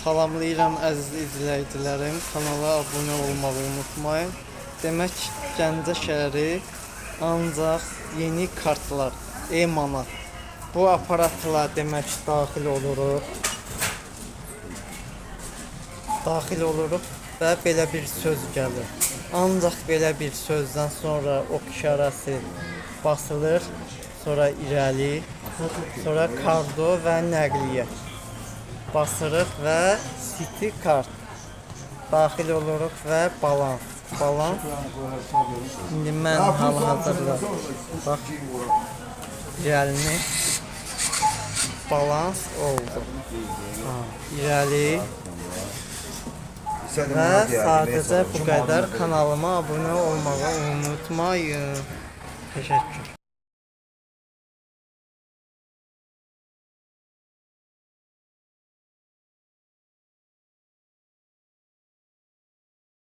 Salamlayıram əziz izləyicilərim. Kanala abunə olmağı unutmayın. Demək Gəncə şəhəri ancaq yeni kartlar e-manat. Bu aparatla demək daxil oluruq. Və belə bir söz gəlir. Ancaq belə bir sözdən sonra ok işarəsi basılır. Sonra irəli, sonra kardo və nəqliyyat basırıq və city kart daxil oluruq və balans. İndi mən hal-hazırda bax irəlini balans oldu. İrəli və sadəcə bu qədər. Kanalıma abunə olmağı unutmayın. Təşəkkür.